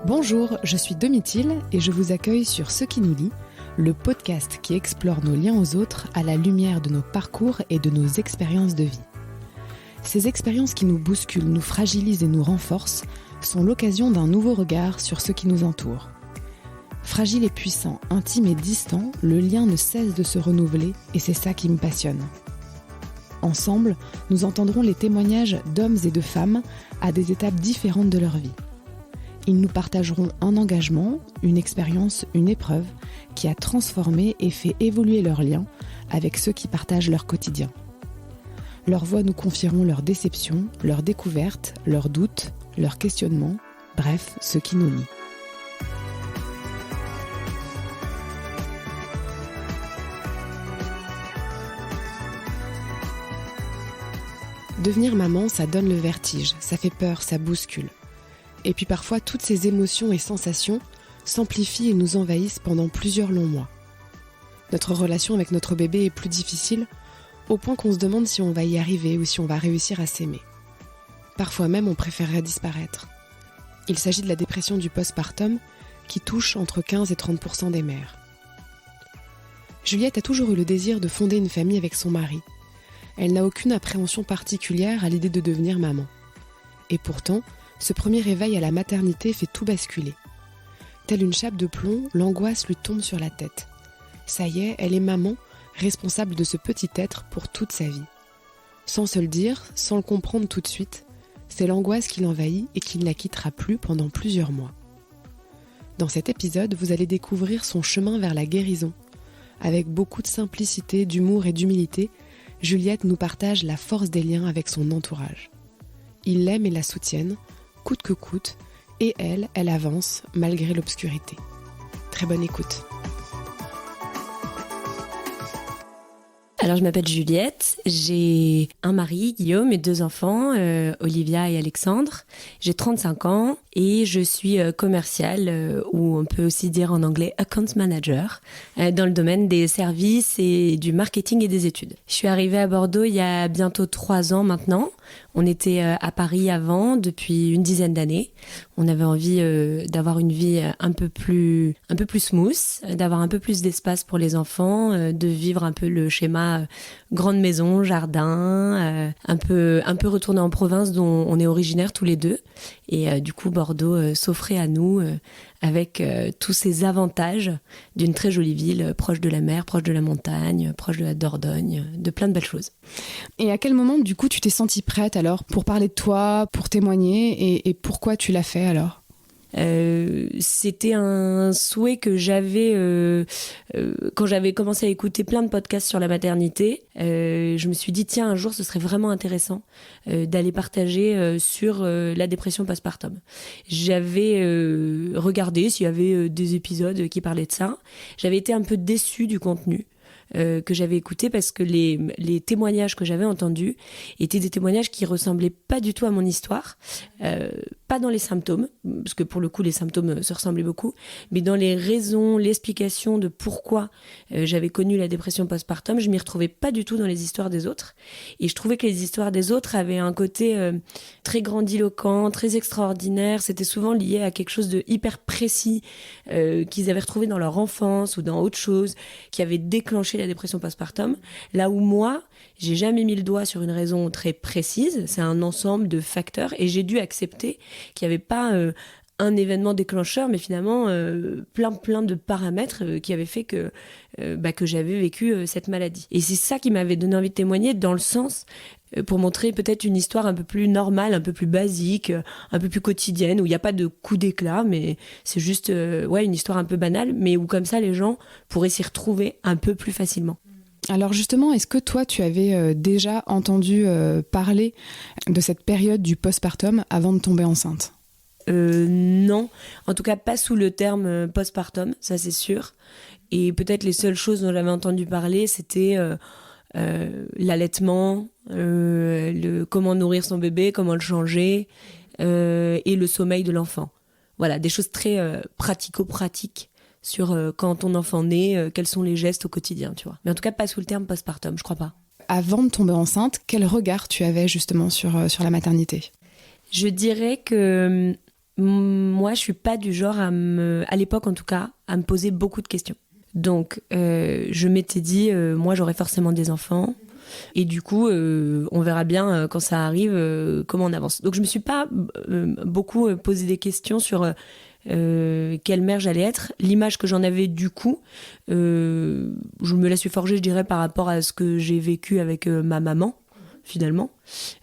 Bonjour, je suis Domitil et je vous accueille sur Ce qui nous lie, le podcast qui explore nos liens aux autres à la lumière de nos parcours et de nos expériences de vie. Ces expériences qui nous bousculent, nous fragilisent et nous renforcent sont l'occasion d'un nouveau regard sur ce qui nous entoure. Fragile et puissant, intime et distant, le lien ne cesse de se renouveler et c'est ça qui me passionne. Ensemble, nous entendrons les témoignages d'hommes et de femmes à des étapes différentes de leur vie. Ils nous partageront un engagement, une expérience, une épreuve qui a transformé et fait évoluer leurs liens avec ceux qui partagent leur quotidien. Leurs voix nous confieront leurs déceptions, leurs découvertes, leurs doutes, leurs questionnements, bref, ce qui nous lie. Devenir maman, ça donne le vertige, ça fait peur, ça bouscule. Et puis parfois, toutes ces émotions et sensations s'amplifient et nous envahissent pendant plusieurs longs mois. Notre relation avec notre bébé est plus difficile, au point qu'on se demande si on va y arriver ou si on va réussir à s'aimer. Parfois même, on préférerait disparaître. Il s'agit de la dépression du postpartum qui touche entre 15 et 30% des mères. Juliette a toujours eu le désir de fonder une famille avec son mari. Elle n'a aucune appréhension particulière à l'idée de devenir maman. Et pourtant, ce premier réveil à la maternité fait tout basculer. Telle une chape de plomb, l'angoisse lui tombe sur la tête. Ça y est, elle est maman, responsable de ce petit être pour toute sa vie. Sans se le dire, sans le comprendre tout de suite, c'est l'angoisse qui l'envahit et qui ne la quittera plus pendant plusieurs mois. Dans cet épisode, vous allez découvrir son chemin vers la guérison. Avec beaucoup de simplicité, d'humour et d'humilité, Juliette nous partage la force des liens avec son entourage. Ils l'aiment et la soutiennent, coûte que coûte, et elle avance malgré l'obscurité. Très bonne écoute. Alors je m'appelle Juliette, j'ai un mari, Guillaume, et 2 enfants, Olivia et Alexandre. J'ai 35 ans et je suis commerciale, ou on peut aussi dire en anglais account manager, dans le domaine des services et du marketing et des études. Je suis arrivée à Bordeaux il y a bientôt 3 ans maintenant. On était à Paris avant, depuis une dizaine d'années. On avait envie d'avoir une vie un peu plus smooth, d'avoir un peu plus d'espace pour les enfants, de vivre un peu le schéma grande maison, jardin, un peu retourner en province dont on est originaire tous les deux. Et du coup, Bordeaux s'offrait à nous avec tous ces avantages d'une très jolie ville, proche de la mer, proche de la montagne, proche de la Dordogne, de plein de belles choses. Et à quel moment, du coup, tu t'es sentie prête alors pour parler de toi, pour témoigner et pourquoi tu l'as fait alors ? C'était un souhait que j'avais quand j'avais commencé à écouter plein de podcasts sur la maternité. Je me suis dit tiens, un jour ce serait vraiment intéressant d'aller partager sur la dépression postpartum. J'avais regardé s'il y avait des épisodes qui parlaient de ça. J'avais été un peu déçue du contenu que j'avais écouté parce que les témoignages que j'avais entendus étaient des témoignages qui ressemblaient pas du tout à mon histoire, pas dans les symptômes, parce que pour le coup les symptômes se ressemblaient beaucoup, mais dans les raisons, l'explication de pourquoi j'avais connu la dépression postpartum, je m'y retrouvais pas du tout dans les histoires des autres, et je trouvais que les histoires des autres avaient un côté très grandiloquent, très extraordinaire, c'était souvent lié à quelque chose de hyper précis qu'ils avaient retrouvé dans leur enfance ou dans autre chose, qui avait déclenché la dépression postpartum, là où moi, j'ai jamais mis le doigt sur une raison très précise, c'est un ensemble de facteurs et j'ai dû accepter qu'il n'y avait pas un événement déclencheur, mais finalement plein de paramètres qui avaient fait que j'avais vécu cette maladie. Et c'est ça qui m'avait donné envie de témoigner, dans le sens pour montrer peut-être une histoire un peu plus normale, un peu plus basique, un peu plus quotidienne, où il n'y a pas de coup d'éclat, mais c'est juste une histoire un peu banale, mais où comme ça les gens pourraient s'y retrouver un peu plus facilement. Alors justement, est-ce que toi tu avais déjà entendu parler de cette période du postpartum avant de tomber enceinte ? Non, en tout cas pas sous le terme postpartum, ça c'est sûr. Et peut-être les seules choses dont j'avais entendu parler, c'était l'allaitement, comment nourrir son bébé, comment le changer, et le sommeil de l'enfant. Voilà, des choses très pratico-pratiques sur quand ton enfant naît, quels sont les gestes au quotidien, tu vois. Mais en tout cas, pas sous le terme postpartum, je crois pas. Avant de tomber enceinte, quel regard tu avais justement sur la maternité ? Je dirais que Moi, je suis pas du genre à l'époque en tout cas, à me poser beaucoup de questions. Donc, je m'étais dit, moi, j'aurai forcément des enfants. Et du coup, on verra bien quand ça arrive, comment on avance. Donc, je me suis pas beaucoup posé des questions sur quelle mère j'allais être. L'image que j'en avais du coup, je me la suis forgée, je dirais, par rapport à ce que j'ai vécu avec ma maman, finalement.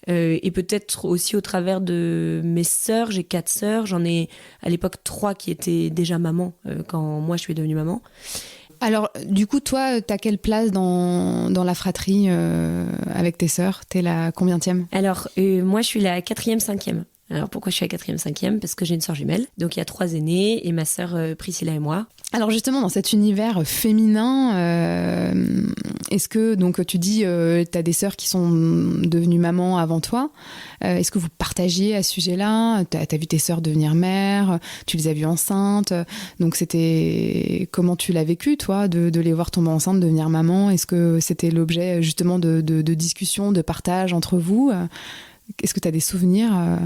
Et peut-être aussi au travers de mes sœurs. J'ai 4 sœurs. J'en ai à l'époque 3 qui étaient déjà maman quand moi je suis devenue maman. Alors, du coup, toi, t'as quelle place dans la fratrie avec tes sœurs ? T'es la combientième ? Alors, moi, je suis la 4e, 5e. Alors, pourquoi je suis la 4e, 5e ? Parce que j'ai une sœur jumelle. Donc, il y a 3 aînés et ma sœur Priscilla et moi. Alors justement, dans cet univers féminin, est-ce que, donc tu dis, t'as des sœurs qui sont devenues mamans avant toi, est-ce que vous partagiez à ce sujet-là ? T'as vu tes sœurs devenir mères, tu les as vues enceintes, donc c'était... Comment tu l'as vécu, toi, de les voir tomber enceintes, devenir maman ? Est-ce que c'était l'objet justement de discussions, de partage entre vous ? Est-ce que t'as des souvenirs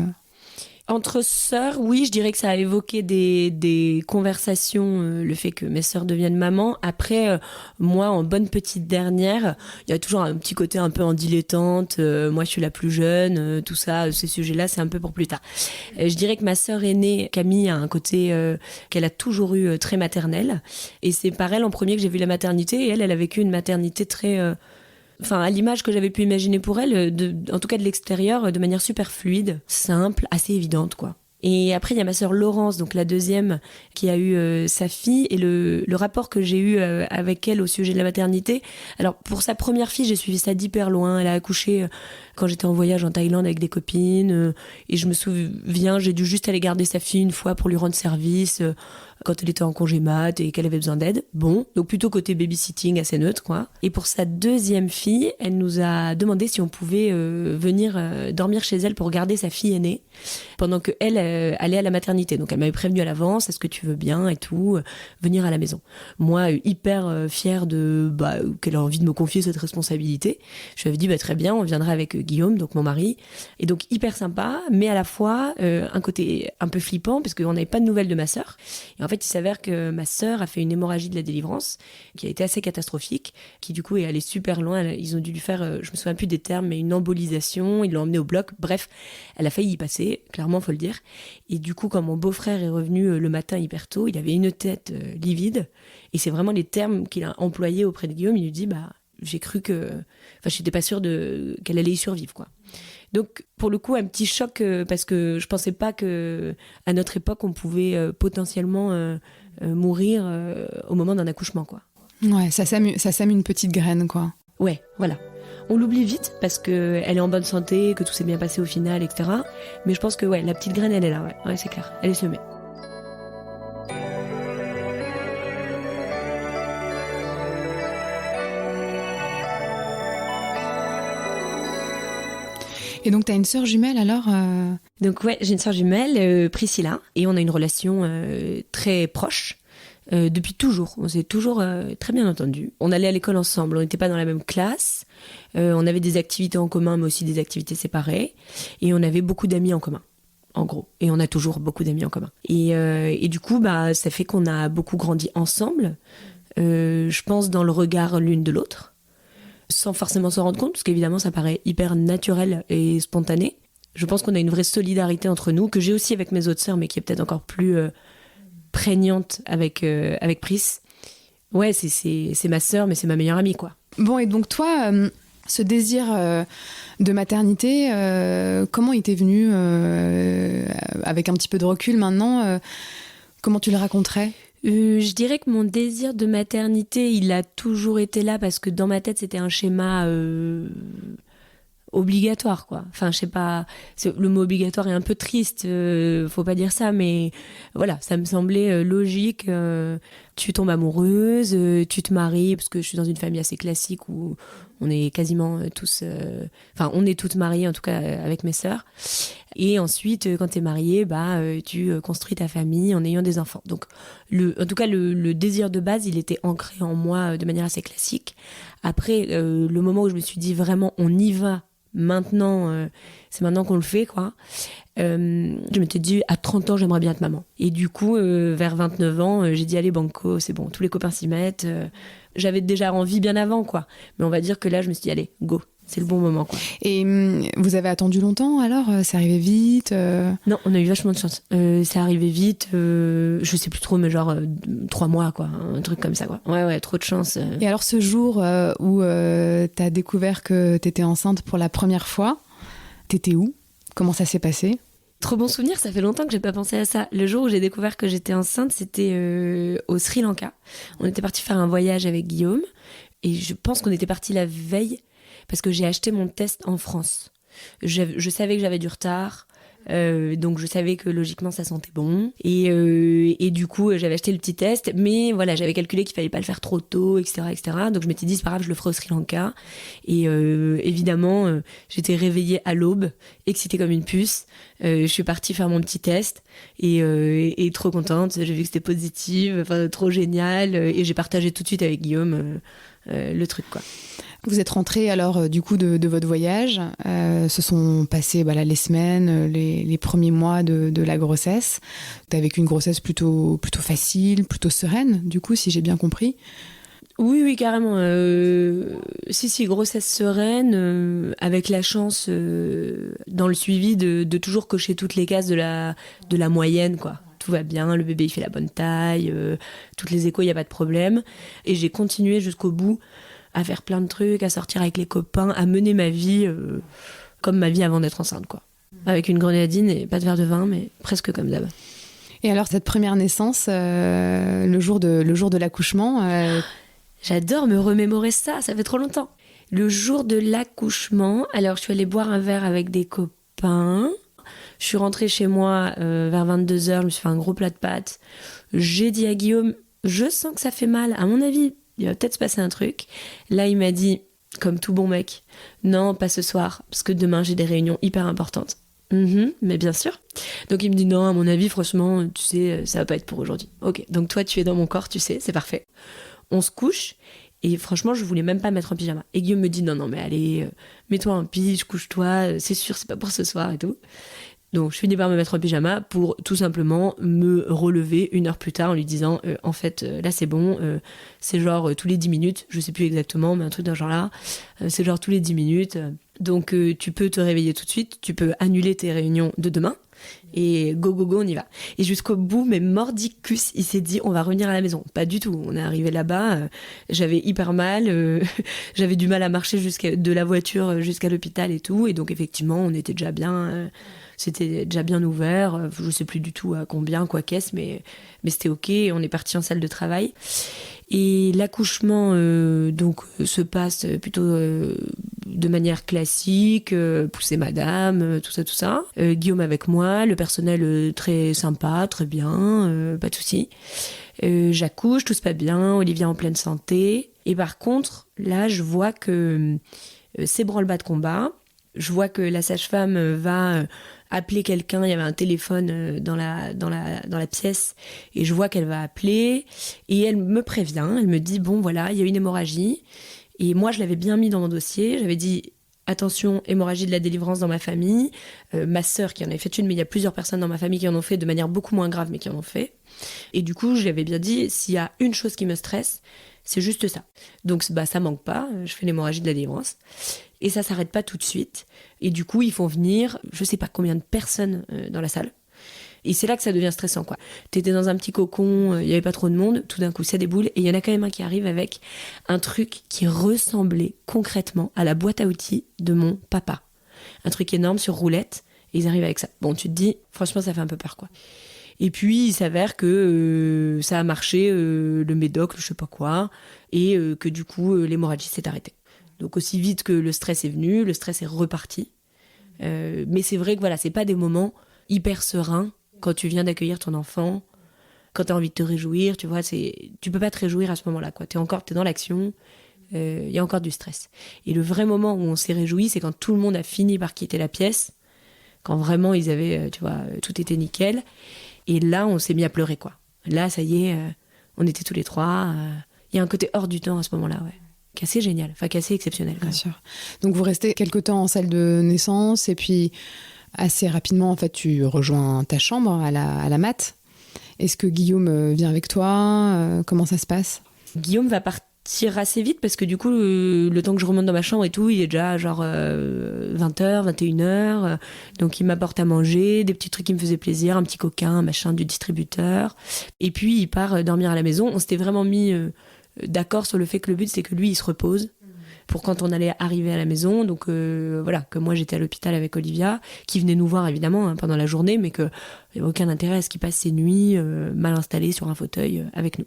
Entre sœurs, oui, je dirais que ça a évoqué des conversations, le fait que mes sœurs deviennent maman. Après, moi, en bonne petite dernière, il y a toujours un petit côté un peu en dilettante. Moi, je suis la plus jeune, tout ça, ces sujets-là, c'est un peu pour plus tard. Je dirais que ma sœur aînée, Camille, a un côté qu'elle a toujours eu très maternel. Et c'est par elle en premier que j'ai vu la maternité. Et elle a vécu une maternité très... Enfin, à l'image que j'avais pu imaginer pour elle, en tout cas de l'extérieur, de manière super fluide, simple, assez évidente, quoi. Et après, il y a ma sœur Laurence, donc la 2e, qui a eu sa fille. Et le rapport que j'ai eu avec elle au sujet de la maternité... Alors, pour sa première fille, j'ai suivi ça d'hyper loin. Elle a accouché quand j'étais en voyage en Thaïlande avec des copines. Et je me souviens, j'ai dû juste aller garder sa fille une fois pour lui rendre service... quand elle était en congé mat et qu'elle avait besoin d'aide. Bon, donc plutôt côté babysitting assez neutre, quoi. Et pour sa 2e fille, elle nous a demandé si on pouvait venir dormir chez elle pour garder sa fille aînée pendant qu'elle allait à la maternité. Donc elle m'avait prévenu à l'avance, est-ce que tu veux bien et tout, venir à la maison. Moi, hyper fière qu'elle a envie de me confier cette responsabilité. Je lui avais dit, très bien, on viendra avec Guillaume, donc mon mari. Et donc hyper sympa, mais à la fois un côté un peu flippant parce qu'on n'avait pas de nouvelles de ma sœur. Et en fait, il s'avère que ma sœur a fait une hémorragie de la délivrance qui a été assez catastrophique, qui du coup est allée super loin. Ils ont dû lui faire, je me souviens plus des termes, mais une embolisation. Ils l'ont emmenée au bloc. Bref, elle a failli y passer, clairement, faut le dire. Et du coup, quand mon beau-frère est revenu le matin hyper tôt, il avait une tête livide. Et c'est vraiment les termes qu'il a employés auprès de Guillaume. Il lui dit, j'ai cru que... Enfin, j'étais pas sûre qu'elle allait y survivre, quoi. Donc, pour le coup, un petit choc parce que je pensais pas que à notre époque, on pouvait potentiellement mourir au moment d'un accouchement, quoi. Ouais, ça sème une petite graine, quoi. Ouais, voilà. On l'oublie vite parce que elle est en bonne santé, que tout s'est bien passé au final, etc. Mais je pense que la petite graine, elle est là, ouais, c'est clair. Elle est semée. Et donc, tu as une sœur jumelle alors Donc ouais, j'ai une sœur jumelle, Priscilla, et on a une relation très proche depuis toujours. On s'est toujours très bien entendus. On allait à l'école ensemble, on n'était pas dans la même classe, on avait des activités en commun, mais aussi des activités séparées, et on avait beaucoup d'amis en commun, en gros. Et on a toujours beaucoup d'amis en commun. Et du coup, ça fait qu'on a beaucoup grandi ensemble, je pense dans le regard l'une de l'autre, sans forcément s'en rendre compte, parce qu'évidemment ça paraît hyper naturel et spontané. Je pense qu'on a une vraie solidarité entre nous, que j'ai aussi avec mes autres sœurs, mais qui est peut-être encore plus prégnante avec Pris. Ouais, c'est ma sœur, mais c'est ma meilleure amie, quoi. Bon, et donc toi, ce désir de maternité, comment il t'est venu avec un petit peu de recul maintenant comment tu le raconterais ? Je dirais que mon désir de maternité, il a toujours été là parce que dans ma tête, c'était un schéma obligatoire, quoi. Enfin, je sais pas, le mot obligatoire est un peu triste, faut pas dire ça, mais voilà, ça me semblait logique. Tu tombes amoureuse, tu te maries, parce que je suis dans une famille assez classique où on est quasiment tous... Enfin, on est toutes mariées, en tout cas avec mes sœurs. Et ensuite, quand t'es mariée, tu construis ta famille en ayant des enfants. Donc, en tout cas, le désir de base, il était ancré en moi de manière assez classique. Après, le moment où je me suis dit vraiment, on y va, maintenant, c'est maintenant qu'on le fait, quoi. je m'étais dit, à 30 ans, j'aimerais bien être maman. Et du coup, vers 29 ans, j'ai dit, allez, banco, c'est bon, tous les copains s'y mettent. J'avais déjà envie bien avant, quoi. Mais on va dire que là, je me suis dit, allez, go, c'est le bon moment, quoi. Et vous avez attendu longtemps alors? C'est arrivé vite? Non, on a eu vachement de chance. C'est arrivé vite, je sais plus trop, mais genre 3 mois, quoi. Un truc comme ça, quoi. Ouais, trop de chance. Et alors, ce jour où t'as découvert que t'étais enceinte pour la première fois, t'étais où? Comment ça s'est passé? Trop bon souvenir, ça fait longtemps que j'ai pas pensé à ça. Le jour où j'ai découvert que j'étais enceinte, c'était au Sri Lanka. On était parti faire un voyage avec Guillaume et je pense qu'on était parti la veille parce que j'ai acheté mon test en France. Je savais que j'avais du retard, donc je savais que logiquement ça sentait bon et du coup j'avais acheté le petit test, mais voilà, j'avais calculé qu'il fallait pas le faire trop tôt, etc. Donc je m'étais dit c'est pas grave, je le ferai au Sri Lanka et évidemment j'étais réveillée à l'aube, excitée comme une puce. Je suis partie faire mon petit test et trop contente, j'ai vu que c'était positif, enfin trop génial, et j'ai partagé tout de suite avec Guillaume le truc, quoi. Vous êtes rentrés alors du coup de votre voyage. Se sont passées les semaines, les premiers mois de la grossesse. T'as vécu une grossesse plutôt facile, plutôt sereine, du coup, si j'ai bien compris. Oui, carrément. Si, grossesse sereine, avec la chance dans le suivi de toujours cocher toutes les cases de la moyenne, quoi. Tout va bien, le bébé il fait la bonne taille, toutes les échos, il n'y a pas de problème. Et j'ai continué jusqu'au bout à faire plein de trucs, à sortir avec les copains, à mener ma vie comme ma vie avant d'être enceinte, quoi. Avec une grenadine et pas de verre de vin, mais presque comme d'hab. Et alors, cette première naissance, le jour de l'accouchement... J'adore me remémorer ça fait trop longtemps. Le jour de l'accouchement, alors je suis allée boire un verre avec des copains. Je suis rentrée chez moi vers 22h, je me suis fait un gros plat de pâtes. J'ai dit à Guillaume, je sens que ça fait mal, à mon avis, il va peut-être se passer un truc. Là, il m'a dit, comme tout bon mec, non, pas ce soir, parce que demain, j'ai des réunions hyper importantes. Mais bien sûr. Donc, il me dit, non, à mon avis, franchement, tu sais, ça va pas être pour aujourd'hui. Ok, donc toi, tu es dans mon corps, tu sais, c'est parfait. On se couche, et franchement, je voulais même pas mettre en pyjama. Et Guillaume me dit, non, mais allez, mets-toi en pige, couche-toi, c'est sûr, c'est pas pour ce soir et tout. Donc je finis par me mettre en pyjama pour tout simplement me relever 1 heure plus tard en lui disant en fait là c'est bon, c'est genre tous les 10 minutes, je sais plus exactement, mais un truc d'un genre là, c'est genre tous les 10 minutes, donc tu peux te réveiller tout de suite, tu peux annuler tes réunions de demain et go, on y va. Et jusqu'au bout, mais mordicus, il s'est dit on va revenir à la maison. Pas du tout, on est arrivé là-bas, j'avais hyper mal, j'avais du mal à marcher de la voiture jusqu'à l'hôpital et tout, et donc effectivement on était déjà bien... C'était déjà bien ouvert, je sais plus du tout à combien, quoi qu'est-ce, mais c'était ok, on est parti en salle de travail. Et l'accouchement donc se passe plutôt de manière classique, pousser madame, tout ça. Guillaume avec moi, le personnel très sympa, très bien, pas de souci. J'accouche, tout se passe bien, Olivia en pleine santé. Et par contre, là, je vois que c'est branle-bas de combat. Je vois que la sage-femme va appeler quelqu'un, il y avait un téléphone dans la pièce, et je vois qu'elle va appeler, et elle me prévient, elle me dit, bon voilà, il y a une hémorragie, et moi je l'avais bien mis dans mon dossier, j'avais dit, attention, hémorragie de la délivrance dans ma famille, ma sœur qui en avait fait une, mais il y a plusieurs personnes dans ma famille qui en ont fait de manière beaucoup moins grave, mais qui en ont fait, et du coup je lui avais bien dit, s'il y a une chose qui me stresse, c'est juste ça. Donc ça manque pas, je fais l'hémorragie de la délivrance. Et ça s'arrête pas tout de suite. Et du coup, ils font venir, je sais pas combien de personnes dans la salle. Et c'est là que ça devient stressant, quoi. T'étais dans un petit cocon, il y avait pas trop de monde, tout d'un coup ça déboule, et il y en a quand même un qui arrive avec un truc qui ressemblait concrètement à la boîte à outils de mon papa. Un truc énorme sur roulette, et ils arrivent avec ça. Bon, tu te dis, franchement, ça fait un peu peur, quoi. Et puis, il s'avère que ça a marché, le médoc, je sais pas quoi, et que du coup, l'hémorragie s'est arrêtée. Donc aussi vite que le stress est venu, le stress est reparti. Mais c'est vrai que voilà, c'est pas des moments hyper sereins quand tu viens d'accueillir ton enfant, quand t'as envie de te réjouir, tu vois, tu peux pas te réjouir à ce moment-là, quoi. T'es dans l'action, il y a encore du stress. Et le vrai moment où on s'est réjoui, c'est quand tout le monde a fini par quitter la pièce, quand vraiment ils avaient, tu vois, tout était nickel. Et là, on s'est mis à pleurer, quoi. Là, ça y est, on était tous les trois. Il y a un côté hors du temps à ce moment-là, ouais. Qui est assez génial, enfin qui est assez exceptionnel. Bien sûr. Donc vous restez quelque temps en salle de naissance et puis assez rapidement, en fait, tu rejoins ta chambre à la mat. Est-ce que Guillaume vient avec toi? Comment ça se passe? Guillaume va partir assez vite parce que du coup, le temps que je remonte dans ma chambre et tout, il est déjà genre 20h, 21h. Donc il m'apporte à manger, des petits trucs qui me faisaient plaisir, un petit coquin, un machin du distributeur. Et puis il part dormir à la maison. On s'était vraiment mis d'accord sur le fait que le but, c'est que lui, il se repose pour quand on allait arriver à la maison. Donc voilà, que moi j'étais à l'hôpital avec Olivia, qui venait nous voir évidemment pendant la journée, mais qu'il n'y avait aucun intérêt à ce qu'il passe ses nuits mal installé sur un fauteuil avec nous.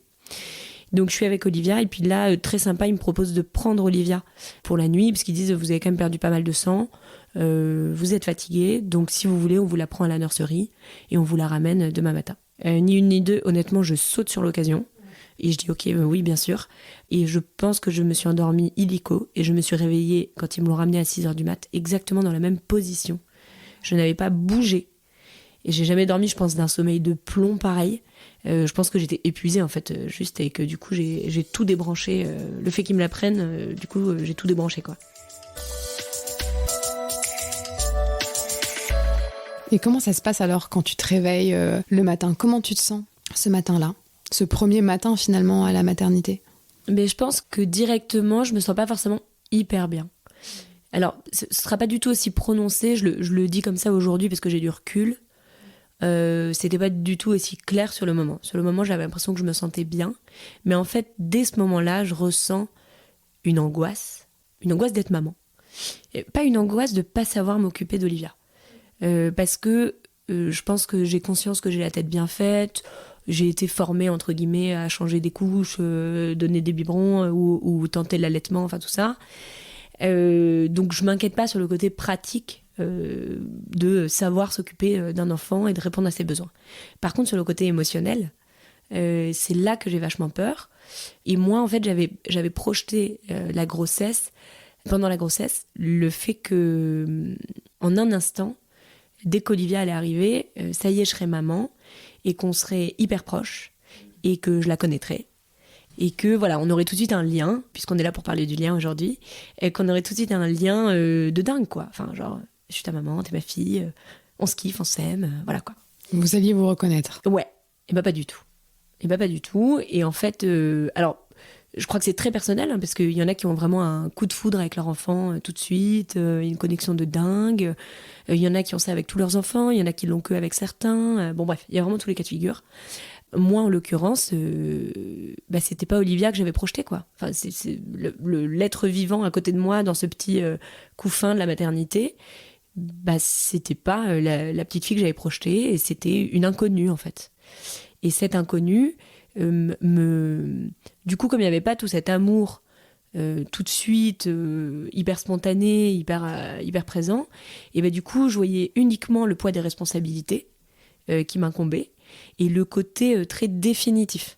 Donc je suis avec Olivia, et puis là, très sympa, il me propose de prendre Olivia pour la nuit, parce qu'ils disent vous avez quand même perdu pas mal de sang, vous êtes fatigué, donc si vous voulez, on vous la prend à la nurserie et on vous la ramène demain matin. Ni une ni deux, honnêtement, je saute sur l'occasion. Et je dis ok, oui, bien sûr. Et je pense que je me suis endormie illico et je me suis réveillée quand ils me l'ont ramenée à 6h du mat, exactement dans la même position. Je n'avais pas bougé. Et j'ai jamais dormi, je pense, d'un sommeil de plomb pareil. Je pense que j'étais épuisée, en fait, juste, et que du coup, j'ai tout débranché. Le fait qu'ils me la prennent, du coup, j'ai tout débranché, quoi. Et comment ça se passe alors quand tu te réveilles le matin? Comment tu te sens ce matin-là? Ce premier matin finalement à la maternité? Mais je pense que directement, je me sens pas forcément hyper bien. Alors, ce sera pas du tout aussi prononcé, je le dis comme ça aujourd'hui parce que j'ai du recul. C'était pas du tout aussi clair sur le moment. Sur le moment, j'avais l'impression que je me sentais bien. Mais en fait, dès ce moment-là, je ressens une angoisse d'être maman. Et pas une angoisse de pas savoir m'occuper d'Olivia. Parce que je pense que j'ai conscience que j'ai la tête bien faite. J'ai été formée, entre guillemets, à changer des couches, donner des biberons ou tenter l'allaitement, enfin tout ça. Donc je m'inquiète pas sur le côté pratique de savoir s'occuper d'un enfant et de répondre à ses besoins. Par contre, sur le côté émotionnel, c'est là que j'ai vachement peur. Et moi, en fait, j'avais projeté la grossesse, pendant la grossesse, le fait que, en un instant, dès qu'Olivia allait arriver, ça y est, je serais maman, et qu'on serait hyper proches, et que je la connaîtrais, et que voilà, on aurait tout de suite un lien, puisqu'on est là pour parler du lien aujourd'hui, et qu'on aurait tout de suite un lien de dingue, quoi. Enfin, genre, je suis ta maman, t'es ma fille, on se kiffe, on s'aime, voilà, quoi. Vous alliez vous reconnaître? Ouais, et bah pas du tout. Et en fait, alors, je crois que c'est très personnel, parce qu'il y en a qui ont vraiment un coup de foudre avec leur enfant tout de suite, une connexion de dingue. Il y en a qui ont ça avec tous leurs enfants, il y en a qui l'ont que avec certains. Bon bref, il y a vraiment tous les cas de figure. Moi, en l'occurrence, c'était pas Olivia que j'avais projeté, quoi. Enfin, c'est l'être vivant à côté de moi dans ce petit couffin de la maternité. C'était pas la petite fille que j'avais projetée, et c'était une inconnue, en fait. Et cette inconnue, du coup, comme il n'y avait pas tout cet amour tout de suite, hyper spontané, hyper présent, et du coup, je voyais uniquement le poids des responsabilités qui m'incombaient et le côté très définitif.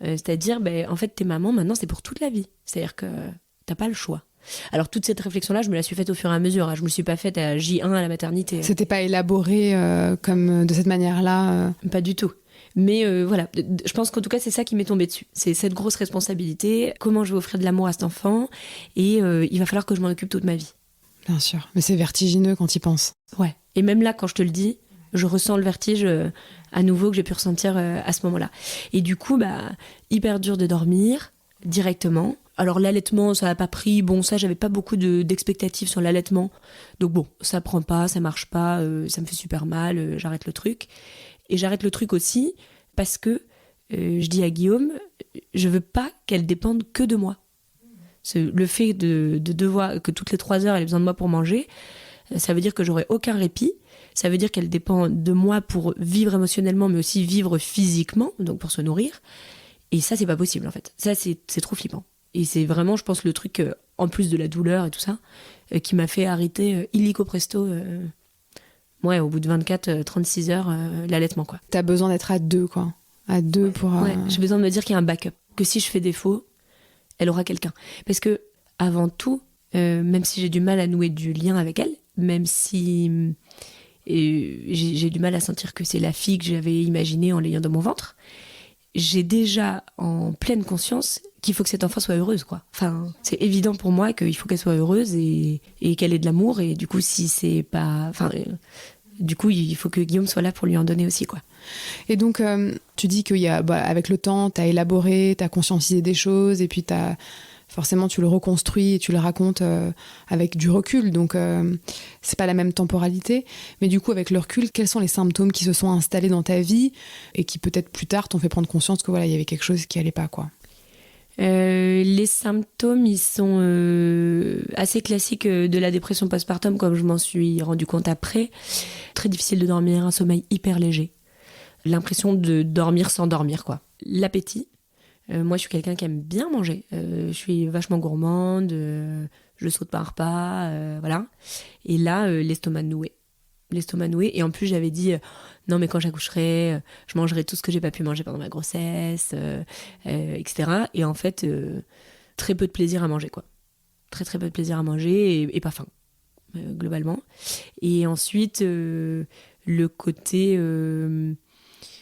C'est-à-dire, en fait, t'es maman, maintenant, c'est pour toute la vie. C'est-à-dire que t'as pas le choix. Alors, toute cette réflexion-là, je me la suis faite au fur et à mesure. Je me le suis pas faite à J1 à la maternité. C'était pas élaboré comme de cette manière-là Pas du tout. Mais voilà, je pense qu'en tout cas, c'est ça qui m'est tombé dessus. C'est cette grosse responsabilité. Comment je vais offrir de l'amour à cet enfant? Et il va falloir que je m'en occupe toute ma vie. Bien sûr, mais c'est vertigineux quand y penses. Ouais, et même là, quand je te le dis, je ressens le vertige à nouveau que j'ai pu ressentir à ce moment-là. Et du coup, hyper dur de dormir directement. Alors l'allaitement, ça n'a pas pris. Bon, ça, j'avais pas beaucoup d'expectatives sur l'allaitement. Donc bon, ça prend pas, ça marche pas, ça me fait super mal, j'arrête le truc. Et j'arrête le truc aussi parce que je dis à Guillaume, je veux pas qu'elle dépende que de moi. Le fait de devoir, que toutes les 3 heures elle ait besoin de moi pour manger, ça veut dire que j'aurai aucun répit. Ça veut dire qu'elle dépend de moi pour vivre émotionnellement, mais aussi vivre physiquement, donc pour se nourrir. Et ça, c'est pas possible en fait. Ça, c'est trop flippant. Et c'est vraiment, je pense, le truc, en plus de la douleur et tout ça, qui m'a fait arrêter illico presto. Ouais, au bout de 24-36 heures, l'allaitement, quoi. T'as besoin d'être à 2, quoi. À 2 pour... Ouais, j'ai besoin de me dire qu'il y a un backup. Que si je fais défaut, elle aura quelqu'un. Parce que, avant tout, même si j'ai du mal à nouer du lien avec elle, même si j'ai du mal à sentir que c'est la fille que j'avais imaginée en l'ayant dans mon ventre, j'ai déjà en pleine conscience qu'il faut que cette enfant soit heureuse, quoi. Enfin, c'est évident pour moi qu'il faut qu'elle soit heureuse et qu'elle ait de l'amour. Et du coup, si c'est pas... Enfin, Du coup, il faut que Guillaume soit là pour lui en donner aussi, quoi. Et donc, tu dis qu'il y a, avec le temps, tu as élaboré, tu as conscientisé des choses, et puis forcément, tu le reconstruis et tu le racontes avec du recul. Donc, c'est pas la même temporalité. Mais du coup, avec le recul, quels sont les symptômes qui se sont installés dans ta vie et qui, peut-être plus tard, t'ont fait prendre conscience que voilà, il y avait quelque chose qui allait pas, quoi? Les symptômes, ils sont assez classiques de la dépression postpartum, comme je m'en suis rendu compte après. Très difficile de dormir, un sommeil hyper léger. L'impression de dormir sans dormir, quoi. L'appétit. Moi, je suis quelqu'un qui aime bien manger. Je suis vachement gourmande, je saute pas un repas, voilà. Et là, l'estomac noué. Et en plus, j'avais dit, non, mais quand j'accoucherai, je mangerai tout ce que j'ai pas pu manger pendant ma grossesse, etc. Et en fait, très peu de plaisir à manger, quoi. Très, très peu de plaisir à manger et pas faim, globalement. Et ensuite, le côté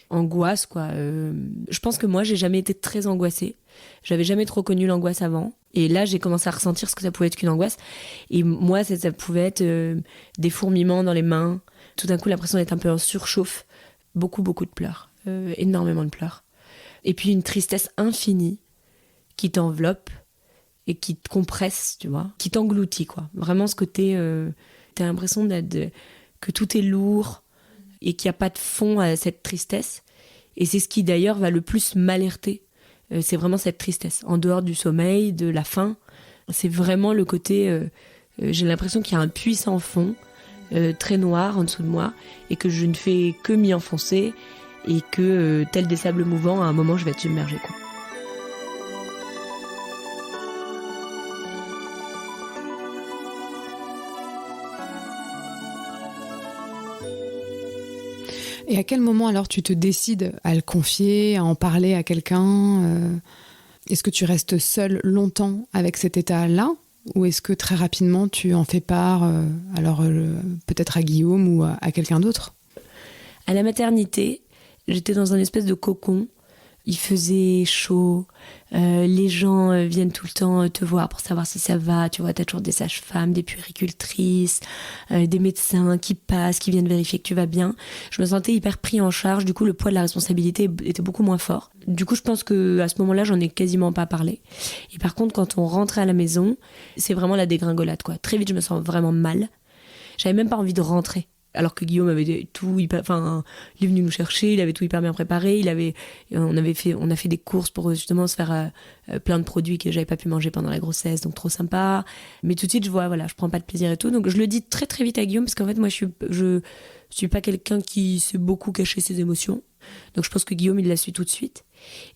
angoisse, quoi. Je pense que moi, j'ai jamais été très angoissée. J'avais jamais trop connu l'angoisse avant. Et là, j'ai commencé à ressentir ce que ça pouvait être qu'une angoisse. Et moi, ça pouvait être des fourmillements dans les mains. Tout d'un coup, l'impression d'être un peu en surchauffe. Beaucoup, beaucoup de pleurs. Énormément de pleurs. Et puis une tristesse infinie qui t'enveloppe et qui te compresse, tu vois. Qui t'engloutit, quoi. Vraiment ce côté... t'as l'impression que tout est lourd et qu'il n'y a pas de fond à cette tristesse. Et c'est ce qui, d'ailleurs, va le plus m'alerter. C'est vraiment cette tristesse, en dehors du sommeil, de la faim. C'est vraiment le côté... j'ai l'impression qu'il y a un puits sans fond, très noir en dessous de moi, et que je ne fais que m'y enfoncer, et que, tel des sables mouvants, à un moment, je vais être submergée, quoi. Et à quel moment alors tu te décides à le confier, à en parler à quelqu'un? Est-ce que tu restes seule longtemps avec cet état-là? Ou est-ce que très rapidement tu en fais part, peut-être à Guillaume ou à quelqu'un d'autre? À la maternité, j'étais dans un espèce de cocon. Il faisait chaud, les gens viennent tout le temps te voir pour savoir si ça va. Tu vois, t'as toujours des sages-femmes, des puéricultrices, des médecins qui passent, qui viennent vérifier que tu vas bien. Je me sentais hyper pris en charge, du coup le poids de la responsabilité était beaucoup moins fort. Du coup je pense qu'à ce moment-là j'en ai quasiment pas parlé. Et par contre quand on rentrait à la maison, c'est vraiment la dégringolade, quoi. Très vite je me sens vraiment mal. J'avais même pas envie de rentrer. Alors que Guillaume avait tout hyper, enfin, il est venu nous chercher, il avait tout hyper bien préparé, on a fait des courses pour justement se faire plein de produits que j'avais pas pu manger pendant la grossesse, donc trop sympa. Mais tout de suite, je prends pas de plaisir et tout, donc je le dis très très vite à Guillaume parce qu'en fait, moi, je suis pas quelqu'un qui sait beaucoup cacher ses émotions, donc je pense que Guillaume il l'a su tout de suite.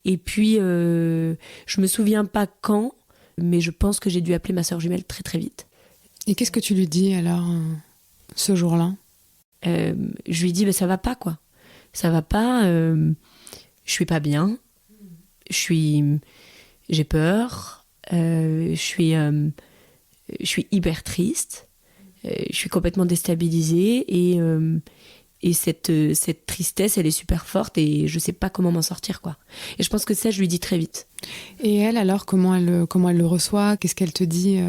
Et puis, je me souviens pas quand, mais je pense que j'ai dû appeler ma sœur jumelle très très vite. Et qu'est-ce que tu lui dis alors ce jour-là? Je lui dis ça va pas, quoi. Ça va pas, je suis pas bien, j'ai peur, je suis hyper triste, je suis complètement déstabilisée et cette tristesse elle est super forte et je sais pas comment m'en sortir, quoi. Et je pense que ça je lui dis très vite. Et elle alors comment elle le reçoit? Qu'est-ce qu'elle te dit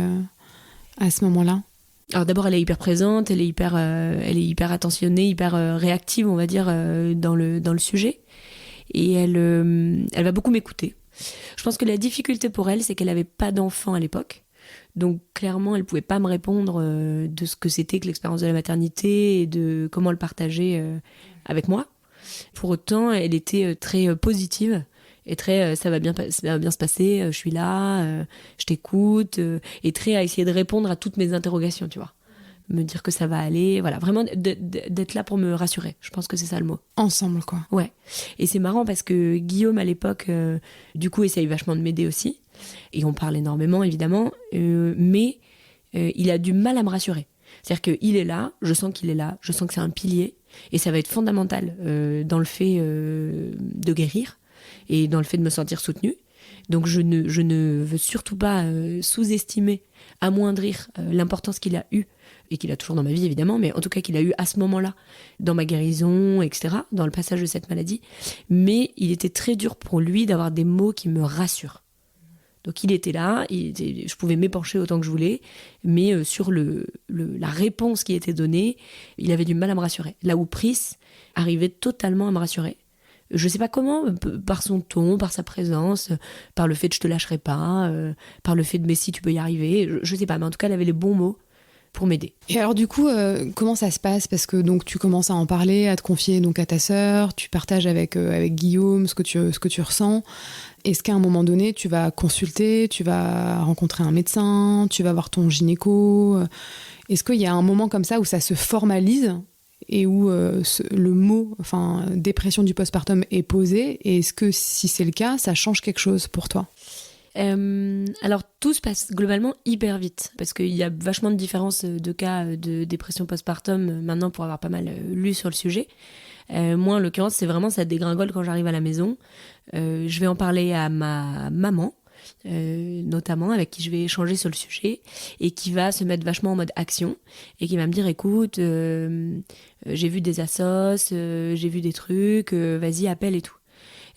à ce moment-là? Alors d'abord, elle est hyper présente, elle est hyper attentionnée, hyper réactive, on va dire, dans le sujet. Et elle va beaucoup m'écouter. Je pense que la difficulté pour elle, c'est qu'elle n'avait pas d'enfant à l'époque. Donc clairement, elle ne pouvait pas me répondre de ce que c'était que l'expérience de la maternité et de comment le partager avec moi. Pour autant, elle était très positive. Et très ça va bien se passer, je suis là, je t'écoute, et très à essayer de répondre à toutes mes interrogations, tu vois, me dire que ça va aller, voilà, vraiment d'être là pour me rassurer. Je pense que c'est ça le mot. Ensemble, quoi. Ouais. Et c'est marrant parce que Guillaume à l'époque du coup essaye vachement de m'aider aussi et on parle énormément évidemment, mais il a du mal à me rassurer. C'est-à-dire qu'il est là, je sens qu'il est là, je sens que c'est un pilier et ça va être fondamental dans le fait de guérir et dans le fait de me sentir soutenue. Donc je ne veux surtout pas sous-estimer, amoindrir l'importance qu'il a eue, et qu'il a toujours dans ma vie évidemment, mais en tout cas qu'il a eu à ce moment-là, dans ma guérison, etc., dans le passage de cette maladie. Mais il était très dur pour lui d'avoir des mots qui me rassurent. Donc il était là, je pouvais m'épancher autant que je voulais, mais sur la réponse qui était donnée, il avait du mal à me rassurer. Là où Pris arrivait totalement à me rassurer. Je sais pas comment, par son ton, par sa présence, par le fait de je te lâcherai pas, par le fait de mais si tu peux y arriver, je sais pas, mais en tout cas elle avait les bons mots pour m'aider. Et alors du coup, comment ça se passe? Parce que donc tu commences à en parler, à te confier donc à ta sœur, tu partages avec Guillaume ce que tu ressens. Est-ce qu'à un moment donné, tu vas consulter, tu vas rencontrer un médecin, tu vas voir ton gynéco? Est-ce qu'il y a un moment comme ça où ça se formalise et où le mot, dépression du postpartum est posé? Et est-ce que si c'est le cas, ça change quelque chose pour toi? Alors tout se passe globalement hyper vite parce qu'il y a vachement de différences de cas de dépression postpartum maintenant pour avoir pas mal lu sur le sujet. Moi en l'occurrence c'est vraiment ça dégringole quand j'arrive à la maison. Je vais en parler à ma maman notamment avec qui je vais échanger sur le sujet et qui va se mettre vachement en mode action et qui va me dire écoute j'ai vu des assos, j'ai vu des trucs, vas-y appelle et tout.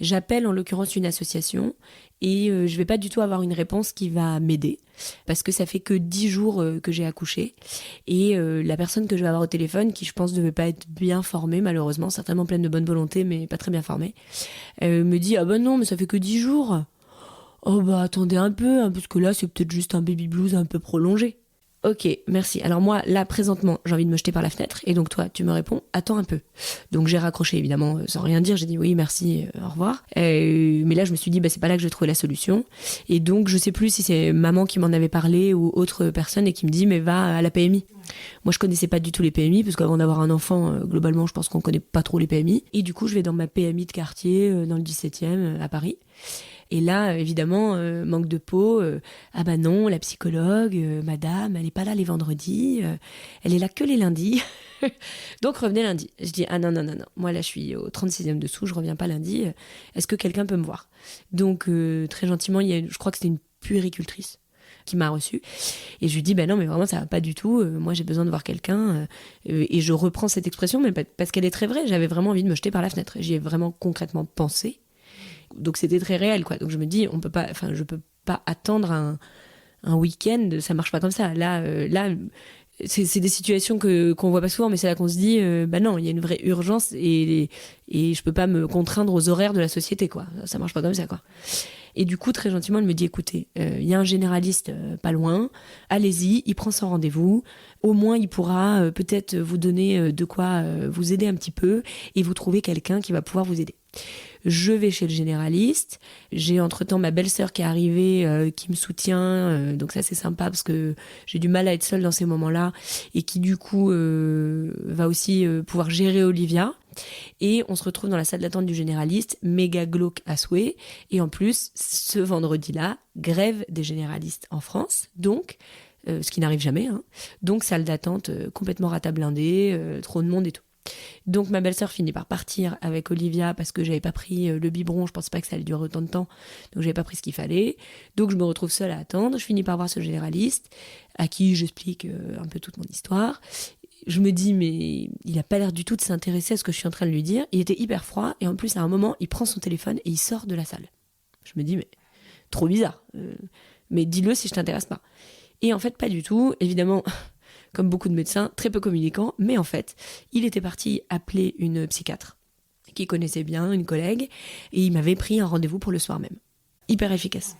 J'appelle en l'occurrence une association et je vais pas du tout avoir une réponse qui va m'aider parce que ça fait que 10 jours que j'ai accouché et la personne que je vais avoir au téléphone, qui je pense devait pas être bien formée malheureusement, certainement pleine de bonne volonté mais pas très bien formée, me dit ah bah non mais ça fait que 10 jours. Oh bah attendez un peu, hein, parce que là c'est peut-être juste un baby blues un peu prolongé. Ok, merci. Alors moi, là, présentement, j'ai envie de me jeter par la fenêtre. Et donc toi, tu me réponds, attends un peu. Donc j'ai raccroché, évidemment, sans rien dire. J'ai dit oui, merci, au revoir. Mais là, je me suis dit, bah, c'est pas là que je vais trouver la solution. Et donc, je sais plus si c'est maman qui m'en avait parlé ou autre personne et qui me dit, mais va à la PMI. Moi, je connaissais pas du tout les PMI, parce qu'avant d'avoir un enfant, globalement, je pense qu'on connaît pas trop les PMI. Et du coup, je vais dans ma PMI de quartier, dans le 17e, à Paris. Et là, évidemment, manque de peau. Ah bah non, la psychologue, madame, elle est pas là les vendredis. Elle est là que les lundis. Donc revenez lundi. Je dis, ah non. Moi là, je suis au 36e dessous, je reviens pas lundi. Est-ce que quelqu'un peut me voir? Donc très gentiment, je crois que c'était une puéricultrice qui m'a reçue. Et je lui dis, bah non, mais vraiment, ça va pas du tout. Moi, j'ai besoin de voir quelqu'un. Et je reprends cette expression, mais parce qu'elle est très vraie. J'avais vraiment envie de me jeter par la fenêtre. J'y ai vraiment concrètement pensé. Donc c'était très réel, quoi. Donc je me dis, je peux pas attendre un week-end, ça marche pas comme ça. Là, c'est des situations qu'on voit pas souvent, mais c'est là qu'on se dit, bah non, il y a une vraie urgence et je peux pas me contraindre aux horaires de la société, quoi. Ça marche pas comme ça, quoi. Et du coup, très gentiment, elle me dit, écoutez, il y a un généraliste pas loin, allez-y, il prend son rendez-vous, au moins il pourra peut-être vous donner de quoi vous aider un petit peu et vous trouver quelqu'un qui va pouvoir vous aider. Je vais chez le généraliste, j'ai entre-temps ma belle-sœur qui est arrivée, qui me soutient, donc ça c'est sympa parce que j'ai du mal à être seule dans ces moments-là et qui du coup va aussi pouvoir gérer Olivia. Et on se retrouve dans la salle d'attente du généraliste, méga glauque à souhait. Et en plus, ce vendredi-là, grève des généralistes en France, donc ce qui n'arrive jamais, hein. Donc salle d'attente complètement rata blindée, trop de monde et tout. Donc ma belle-sœur finit par partir avec Olivia parce que j'avais pas pris le biberon, je pensais pas que ça allait durer autant de temps, donc j'avais pas pris ce qu'il fallait. Donc je me retrouve seule à attendre, je finis par voir ce généraliste à qui j'explique un peu toute mon histoire. Je me dis mais il a pas l'air du tout de s'intéresser à ce que je suis en train de lui dire, il était hyper froid et en plus à un moment il prend son téléphone et il sort de la salle. Je me dis mais trop bizarre, mais dis-le si je t'intéresse pas. Et en fait pas du tout, évidemment. Comme beaucoup de médecins, très peu communicants, mais en fait, il était parti appeler une psychiatre qu'il connaissait bien, une collègue, et il m'avait pris un rendez-vous pour le soir même. Hyper efficace.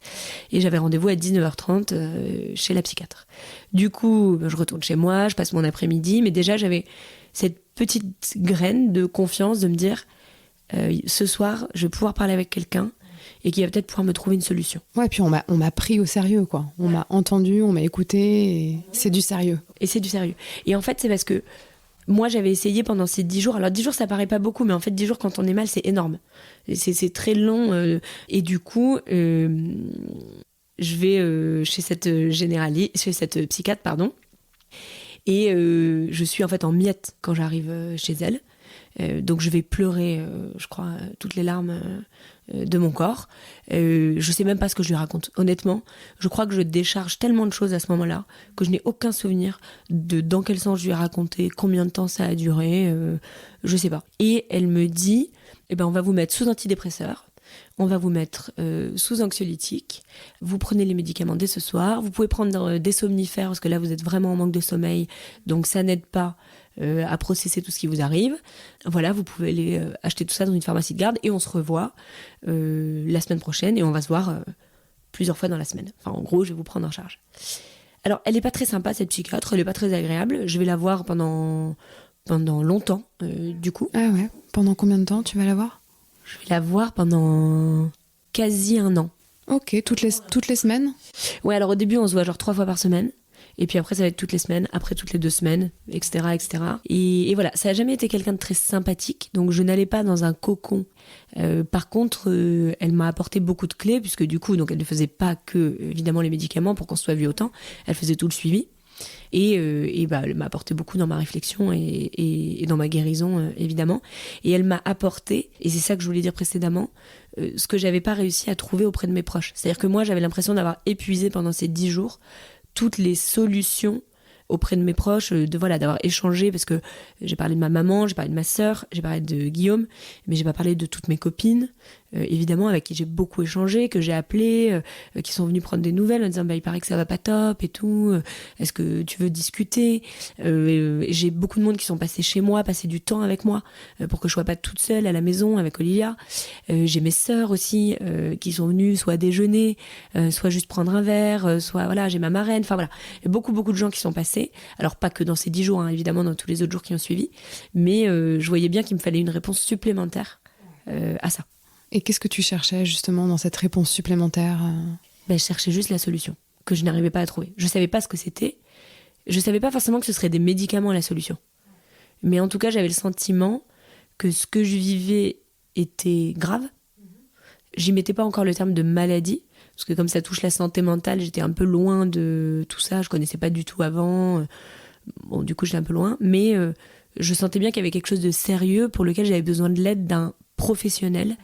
Et j'avais rendez-vous à 19h30 chez la psychiatre. Du coup, je retourne chez moi, je passe mon après-midi, mais déjà j'avais cette petite graine de confiance de me dire ce soir, je vais pouvoir parler avec quelqu'un et qui va peut-être pouvoir me trouver une solution. Ouais, puis on m'a pris au sérieux, quoi. On m'a entendu, on m'a écouté, et c'est du sérieux. Et c'est du sérieux. Et en fait, c'est parce que moi, j'avais essayé pendant ces 10 jours. Alors, 10 jours, ça paraît pas beaucoup, mais en fait, 10 jours, quand on est mal, c'est énorme. C'est très long. Et du coup, je vais chez cette psychiatre, pardon. Et je suis en fait en miettes quand j'arrive chez elle. Donc je vais pleurer, je crois, toutes les larmes de mon corps. Je sais même pas ce que je lui raconte. Honnêtement, je crois que je décharge tellement de choses à ce moment-là que je n'ai aucun souvenir de dans quel sens je lui ai raconté, combien de temps ça a duré, je sais pas. Et elle me dit, on va vous mettre sous antidépresseur on va vous mettre sous anxiolytique, vous prenez les médicaments dès ce soir, vous pouvez prendre des somnifères parce que là vous êtes vraiment en manque de sommeil, donc ça n'aide pas à processer tout ce qui vous arrive. Voilà, vous pouvez aller acheter tout ça dans une pharmacie de garde et on se revoit la semaine prochaine et on va se voir plusieurs fois dans la semaine. Enfin, en gros, je vais vous prendre en charge. Alors, elle n'est pas très sympa, cette psychiatre, elle n'est pas très agréable. Je vais la voir pendant longtemps, du coup. Ah ouais. Pendant combien de temps tu vas la voir ? Je vais la voir pendant quasi 1 an. Ok, toutes les semaines ? Ouais, alors au début, on se voit genre 3 fois par semaine. Et puis après, ça va être toutes les semaines, après toutes les 2 semaines, etc., etc. Et voilà, ça n'a jamais été quelqu'un de très sympathique, donc je n'allais pas dans un cocon. Par contre, elle m'a apporté beaucoup de clés, puisque du coup, donc elle ne faisait pas que, évidemment, les médicaments pour qu'on se soit vu autant, elle faisait tout le suivi. Et elle m'a apporté beaucoup dans ma réflexion et dans ma guérison, évidemment. Et elle m'a apporté, et c'est ça que je voulais dire précédemment, ce que j'avais pas réussi à trouver auprès de mes proches. C'est-à-dire que moi, j'avais l'impression d'avoir épuisé pendant ces 10 jours toutes les solutions auprès de mes proches, d'avoir échangé, parce que j'ai parlé de ma maman, j'ai parlé de ma sœur, j'ai parlé de Guillaume, mais j'ai pas parlé de toutes mes copines, évidemment, avec qui j'ai beaucoup échangé, que j'ai appelé, qui sont venues prendre des nouvelles en disant il paraît que ça va pas top et tout, est-ce que tu veux discuter, j'ai beaucoup de monde qui sont passés chez moi, passer du temps avec moi, pour que je sois pas toute seule à la maison avec Olivia. J'ai mes sœurs aussi qui sont venues soit déjeuner, soit juste prendre un verre, soit voilà, j'ai ma marraine, enfin voilà, il y a beaucoup de gens qui sont passés. Alors pas que dans ces 10 jours, hein, évidemment dans tous les autres jours qui ont suivi, mais je voyais bien qu'il me fallait une réponse supplémentaire à ça. Et qu'est-ce que tu cherchais justement dans cette réponse supplémentaire ? Je cherchais juste la solution, que je n'arrivais pas à trouver. Je savais pas ce que c'était, je savais pas forcément que ce serait des médicaments la solution. Mais en tout cas, j'avais le sentiment que ce que je vivais était grave. J'y mettais pas encore le terme de maladie, parce que comme ça touche la santé mentale, j'étais un peu loin de tout ça, je connaissais pas du tout avant. Bon, du coup, j'étais un peu loin, mais je sentais bien qu'il y avait quelque chose de sérieux pour lequel j'avais besoin de l'aide d'un professionnel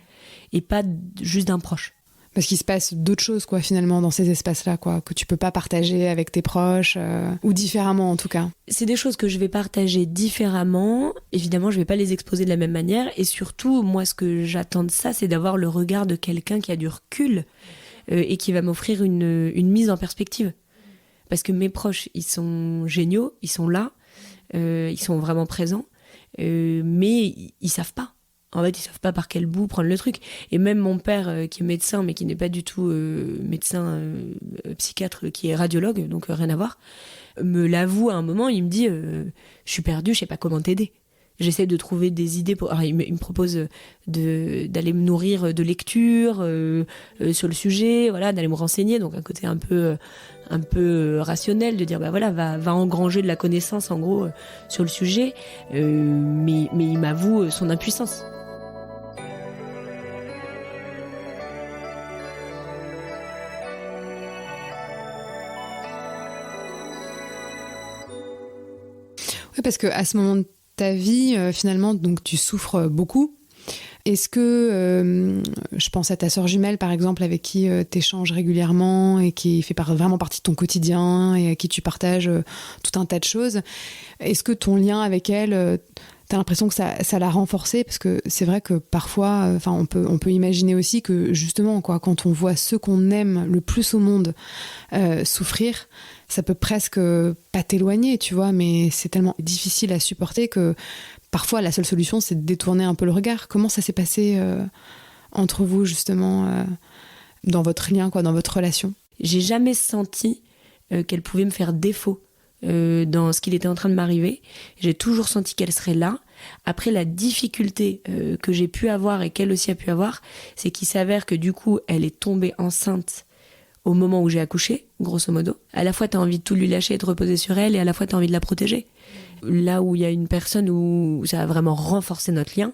et pas juste d'un proche. Parce qu'il se passe d'autres choses, quoi, finalement, dans ces espaces-là, quoi, que tu peux pas partager avec tes proches, ou différemment, en tout cas. C'est des choses que je vais partager différemment. Évidemment, je vais pas les exposer de la même manière. Et surtout, moi, ce que j'attends de ça, c'est d'avoir le regard de quelqu'un qui a du recul et qui va m'offrir une mise en perspective. Parce que mes proches, ils sont géniaux, ils sont là, ils sont vraiment présents, mais ils savent pas. En fait, ils savent pas par quel bout prendre le truc. Et même mon père, qui est médecin, mais qui n'est pas du tout médecin psychiatre, qui est radiologue, donc rien à voir, me l'avoue à un moment, il me dit je suis perdu, je sais pas comment t'aider. J'essaie de trouver des idées pour... Alors, il me propose d'aller me nourrir de lectures sur le sujet, voilà, d'aller me renseigner, donc un côté un peu rationnel, de dire va engranger de la connaissance en gros sur le sujet, mais il m'avoue son impuissance. Oui, parce qu'à ce moment de ta vie, finalement, donc tu souffres beaucoup. Est-ce que, je pense à ta sœur jumelle, par exemple, avec qui tu échanges régulièrement et qui fait vraiment partie de ton quotidien et à qui tu partages tout un tas de choses, est-ce que ton lien avec elle, t'as l'impression que ça l'a renforcé ? Parce que c'est vrai que parfois, on peut imaginer aussi que justement, quoi, quand on voit ceux qu'on aime le plus au monde souffrir, ça peut presque pas t'éloigner, tu vois, mais c'est tellement difficile à supporter que parfois la seule solution, c'est de détourner un peu le regard. Comment ça s'est passé entre vous, justement, dans votre lien, quoi, dans votre relation ? J'ai jamais senti qu'elle pouvait me faire défaut dans ce qu'il était en train de m'arriver. J'ai toujours senti qu'elle serait là. Après, la difficulté que j'ai pu avoir et qu'elle aussi a pu avoir, c'est qu'il s'avère que du coup, elle est tombée enceinte au moment où j'ai accouché, grosso modo. À la fois, t'as envie de tout lui lâcher et de reposer sur elle, et à la fois, t'as envie de la protéger. Là où il y a une personne où ça a vraiment renforcé notre lien,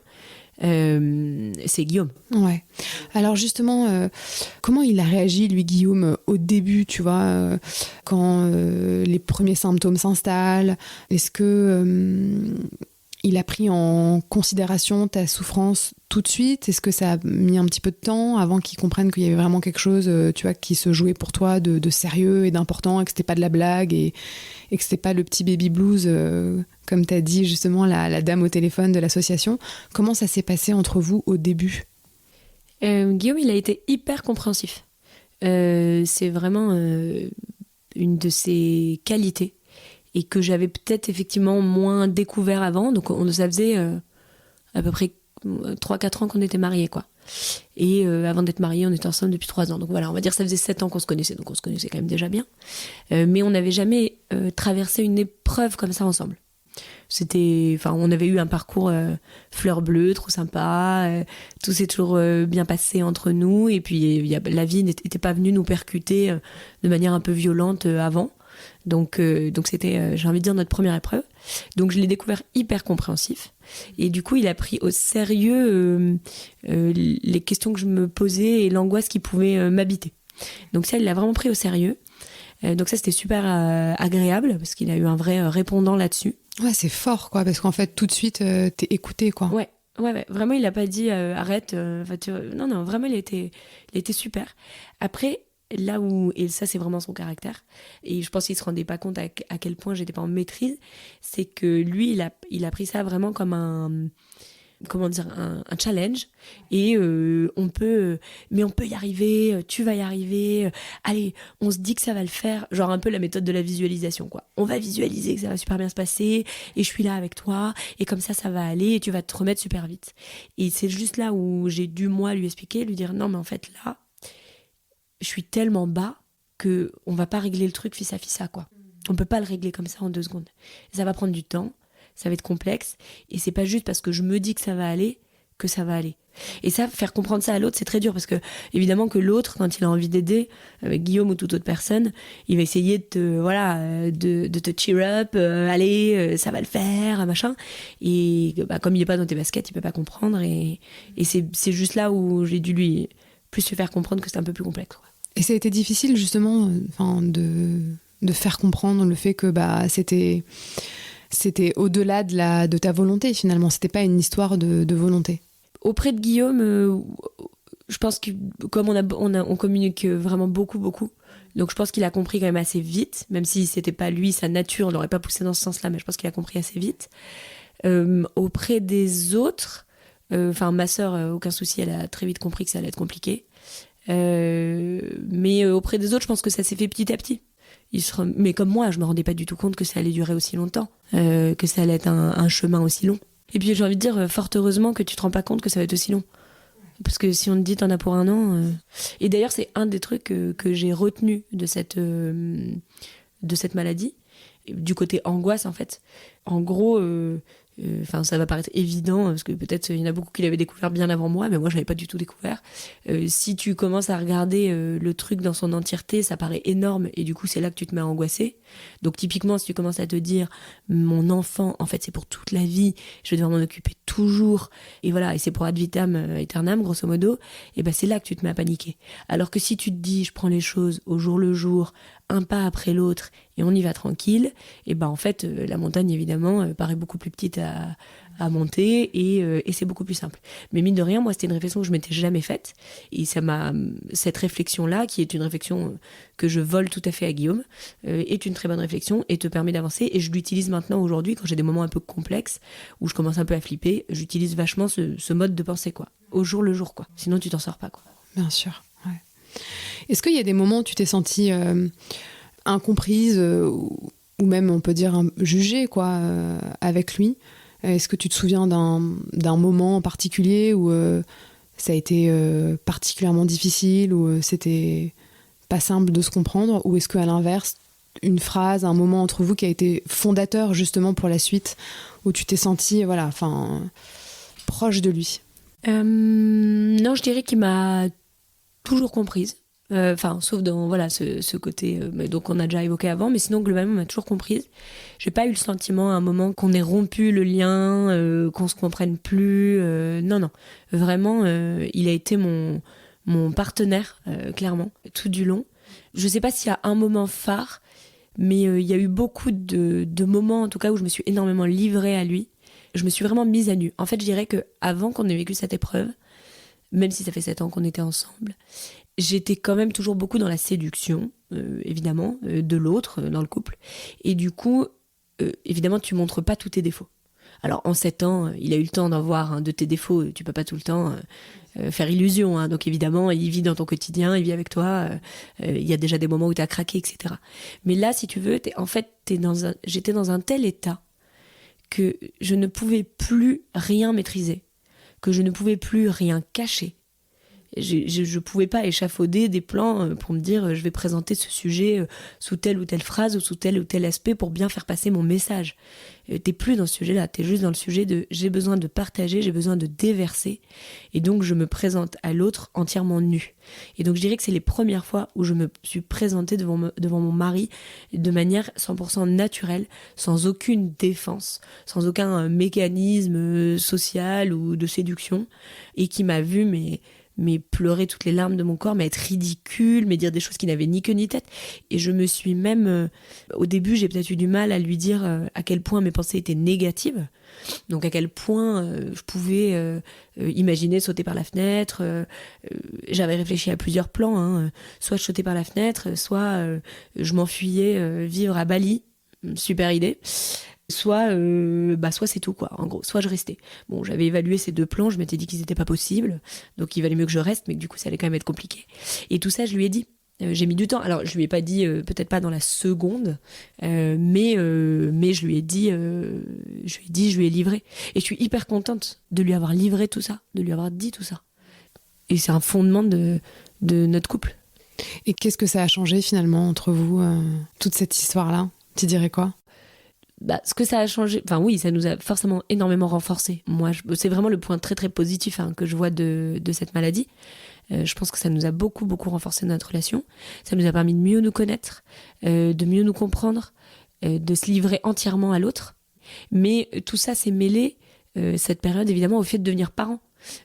c'est Guillaume. Ouais. Alors justement, comment il a réagi, lui, Guillaume, au début, tu vois, quand les premiers symptômes s'installent ? Est-ce que il a pris en considération ta souffrance tout de suite ? Est-ce que ça a mis un petit peu de temps avant qu'il comprenne qu'il y avait vraiment quelque chose, tu vois, qui se jouait pour toi de sérieux et d'important, et que c'était pas de la blague et que c'était pas le petit baby blues, comme t'as dit justement la dame au téléphone de l'association ? Comment ça s'est passé entre vous au début ? Guillaume, il a été hyper compréhensif. C'est vraiment une de ses qualités et que j'avais peut-être effectivement moins découvert avant. Donc ça faisait à peu près 3-4 ans qu'on était mariés, quoi. Et avant d'être mariés, on était ensemble depuis 3 ans. Donc voilà, on va dire que ça faisait 7 ans qu'on se connaissait, donc on se connaissait quand même déjà bien. Mais on n'avait jamais traversé une épreuve comme ça ensemble. On avait eu un parcours fleur bleue, trop sympa, tout s'est toujours bien passé entre nous, et puis la vie n'était pas venue nous percuter de manière un peu violente avant. Donc c'était, j'ai envie de dire, notre première épreuve. Donc je l'ai découvert hyper compréhensif. Et du coup, il a pris au sérieux les questions que je me posais et l'angoisse qui pouvait m'habiter. Donc ça, il l'a vraiment pris au sérieux. Donc ça, c'était super agréable, parce qu'il a eu un vrai répondant là-dessus. Ouais, c'est fort, quoi, parce qu'en fait, tout de suite, t'es écouté, quoi. Ouais. Vraiment, il n'a pas dit arrête. Non, vraiment, il a été super. Après, là où, et ça, c'est vraiment son caractère, et je pense qu'il se rendait pas compte à quel point j'étais pas en maîtrise, c'est que lui, il a pris ça vraiment comme un challenge, et on peut y arriver, tu vas y arriver, allez, on se dit que ça va le faire, genre un peu la méthode de la visualisation, quoi. On va visualiser que ça va super bien se passer, et je suis là avec toi, et comme ça va aller, et tu vas te remettre super vite. Et c'est juste là où j'ai dû, moi, lui expliquer, lui dire non, mais en fait, là, je suis tellement bas que on va pas régler le truc fils à fils, quoi. On peut pas le régler comme ça en 2 secondes. Ça va prendre du temps, ça va être complexe, et c'est pas juste parce que je me dis que ça va aller que ça va aller. Et ça, faire comprendre ça à l'autre, c'est très dur, parce que évidemment que l'autre, quand il a envie d'aider, avec Guillaume ou toute autre personne, il va essayer de te cheer up, allez, ça va le faire, machin. Et comme il est pas dans tes baskets, il peut pas comprendre, et c'est juste là où j'ai dû lui faire comprendre que c'est un peu plus complexe, quoi. Et ça a été difficile, justement, de faire comprendre le fait que c'était au-delà de ta volonté, finalement. C'était pas une histoire de volonté. Auprès de Guillaume, je pense que comme on communique vraiment beaucoup, donc je pense qu'il a compris quand même assez vite, même si c'était pas lui, sa nature, on l'aurait pas poussé dans ce sens-là, mais je pense qu'il a compris assez vite. Auprès des autres, ma sœur, aucun souci, elle a très vite compris que ça allait être compliqué. Mais auprès des autres, je pense que ça s'est fait petit à petit. Mais comme moi, je me rendais pas du tout compte que ça allait durer aussi longtemps, que ça allait être un chemin aussi long. Et puis j'ai envie de dire, fort heureusement que tu te rends pas compte que ça va être aussi long. Parce que si on te dit t'en as pour 1 an... Et d'ailleurs, c'est un des trucs que j'ai retenu de cette maladie, du côté angoisse, en fait. En gros... ça va paraître évident, parce que peut-être il y en a beaucoup qui l'avaient découvert bien avant moi, mais moi je l'avais pas du tout découvert. Si tu commences à regarder le truc dans son entièreté, ça paraît énorme, et du coup c'est là que tu te mets à angoisser. Donc typiquement, si tu commences à te dire mon enfant, en fait c'est pour toute la vie, je vais devoir m'en occuper toujours, et voilà, et c'est pour ad vitam aeternam grosso modo, et ben c'est là que tu te mets à paniquer. Alors que si tu te dis je prends les choses au jour le jour, un pas après l'autre, et on y va tranquille, et ben en fait la montagne évidemment paraît beaucoup plus petite à monter, et c'est beaucoup plus simple. Mais mine de rien, moi c'était une réflexion que je m'étais jamais faite, et cette réflexion-là, qui est une réflexion que je vole tout à fait à Guillaume, est une très bonne réflexion et te permet d'avancer, et je l'utilise maintenant aujourd'hui quand j'ai des moments un peu complexes, où je commence un peu à flipper, j'utilise vachement ce mode de pensée, quoi, au jour le jour, quoi. Sinon tu t'en sors pas, quoi. Bien sûr, ouais. Est-ce qu'il y a des moments où tu t'es sentie incomprise, ou même on peut dire jugée, quoi, avec lui? Est-ce que tu te souviens d'un moment en particulier où ça a été particulièrement difficile, où c'était pas simple de se comprendre, ou est-ce qu'à l'inverse, une phrase, un moment entre vous qui a été fondateur justement pour la suite, où tu t'es sentie proche de lui? Non, je dirais qu'il m'a toujours comprise. Sauf dans ce côté donc on a déjà évoqué avant, mais sinon globalement on m'a toujours comprise. J'ai pas eu le sentiment à un moment qu'on ait rompu le lien, qu'on se comprenne plus, non, vraiment il a été mon partenaire, clairement, tout du long. Je sais pas s'il y a un moment phare, mais il y a eu beaucoup de moments en tout cas où je me suis énormément livrée à lui. Je me suis vraiment mise à nu. En fait, je dirais que avant qu'on ait vécu cette épreuve, même si ça fait 7 ans qu'on était ensemble, j'étais quand même toujours beaucoup dans la séduction, évidemment, de l'autre, dans le couple. Et du coup, évidemment, tu montres pas tous tes défauts. Alors en 7 ans, il a eu le temps d'en voir de tes défauts, tu peux pas tout le temps faire illusion, hein. Donc évidemment, il vit dans ton quotidien, il vit avec toi, il y a déjà des moments où tu as craqué, etc. Mais là, si tu veux, j'étais dans un tel état que je ne pouvais plus rien maîtriser, que je ne pouvais plus rien cacher. Je pouvais pas échafauder des plans pour me dire je vais présenter ce sujet sous telle ou telle phrase ou sous tel ou tel aspect pour bien faire passer mon message. T'es plus dans ce sujet-là, t'es juste dans le sujet de j'ai besoin de partager, j'ai besoin de déverser, et donc je me présente à l'autre entièrement nue. Et donc je dirais que c'est les premières fois où je me suis présentée devant mon mari de manière 100% naturelle, sans aucune défense, sans aucun mécanisme social ou de séduction, et qui m'a vue mais pleurer toutes les larmes de mon corps, mais être ridicule, mais dire des choses qui n'avaient ni queue ni tête. Et je me suis même... au début, j'ai peut-être eu du mal à lui dire à quel point mes pensées étaient négatives. Donc à quel point je pouvais imaginer sauter par la fenêtre. J'avais réfléchi à plusieurs plans. Hein. Soit je sautais par la fenêtre, soit je m'enfuyais vivre à Bali. Super idée. Soit c'est tout, quoi, en gros. Soit je restais. Bon, j'avais évalué ces 2 plans, je m'étais dit qu'ils n'étaient pas possibles, donc il valait mieux que je reste, mais que du coup ça allait quand même être compliqué. Et tout ça, je lui ai dit. J'ai mis du temps. Alors je lui ai pas dit, peut-être pas dans la seconde, mais je lui ai dit, je lui ai livré. Et je suis hyper contente de lui avoir livré tout ça, de lui avoir dit tout ça. Et c'est un fondement de notre couple. Et qu'est-ce que ça a changé finalement entre vous, toute cette histoire-là ? Tu dirais quoi ? Ce que ça a changé, enfin oui, ça nous a forcément énormément renforcé. Moi, c'est vraiment le point très très positif que je vois de cette maladie. Je pense que ça nous a beaucoup beaucoup renforcé notre relation. Ça nous a permis de mieux nous connaître, de mieux nous comprendre, de se livrer entièrement à l'autre. Mais tout ça s'est mêlé, cette période évidemment, au fait de devenir parent.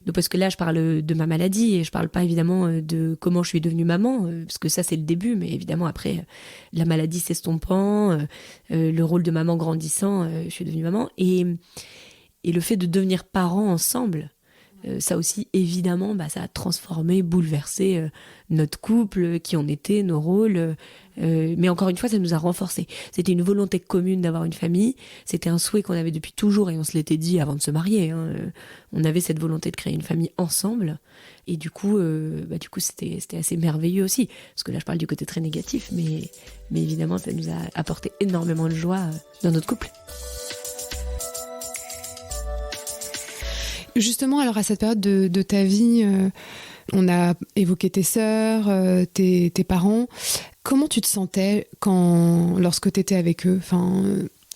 Donc, parce que là je parle de ma maladie et je parle pas évidemment de comment je suis devenue maman, parce que ça c'est le début, mais évidemment après la maladie s'estompant, le rôle de maman grandissant, je suis devenue maman, et le fait de devenir parents ensemble, ça aussi évidemment ça a transformé, bouleversé notre couple, qui on était, nos rôles, mais encore une fois ça nous a renforcés. C'était une volonté commune d'avoir une famille, c'était un souhait qu'on avait depuis toujours et on se l'était dit avant de se marier, hein. On avait cette volonté de créer une famille ensemble, et du coup c'était assez merveilleux aussi, parce que là je parle du côté très négatif, mais évidemment ça nous a apporté énormément de joie dans notre couple. Justement, alors à cette période de ta vie, on a évoqué tes sœurs, tes parents. Comment tu te sentais lorsque tu étais avec eux,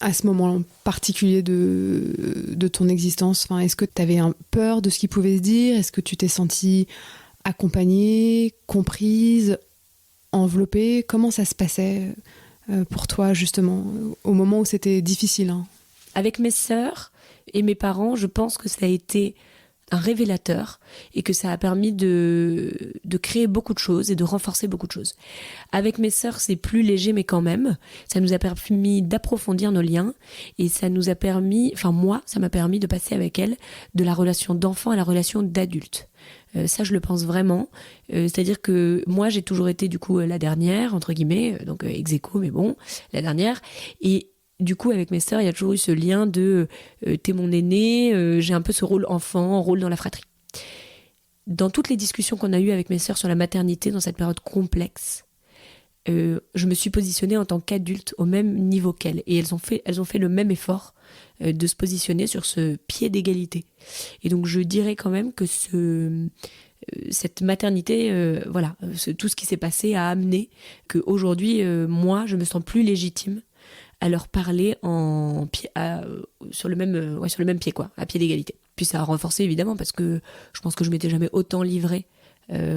à ce moment particulier de ton existence? Est-ce que tu avais peur de ce qu'ils pouvaient se dire? Est-ce que tu t'es sentie accompagnée, comprise, enveloppée? Comment ça se passait pour toi, justement, au moment où c'était difficile, hein? Avec mes sœurs et mes parents, je pense que ça a été un révélateur et que ça a permis de créer beaucoup de choses et de renforcer beaucoup de choses. Avec mes sœurs, c'est plus léger, mais quand même, ça nous a permis d'approfondir nos liens et ça nous a permis, ça m'a permis de passer avec elles de la relation d'enfant à la relation d'adulte. Ça, je le pense vraiment. C'est-à-dire que moi, j'ai toujours été du coup la dernière, entre guillemets, donc ex aequo, mais bon, la dernière. Et du coup, avec mes sœurs, il y a toujours eu ce lien de t'es mon aîné, j'ai un peu ce rôle enfant, rôle dans la fratrie. Dans toutes les discussions qu'on a eues avec mes sœurs sur la maternité, dans cette période complexe, je me suis positionnée en tant qu'adulte au même niveau qu'elles. Et elles ont fait le même effort de se positionner sur ce pied d'égalité. Et donc, je dirais quand même que cette maternité, tout ce qui s'est passé a amené qu'aujourd'hui, moi, je me sens plus légitime à leur parler sur le même pied, quoi, à pied d'égalité. Puis ça a renforcé évidemment parce que je pense que je m'étais jamais autant livrée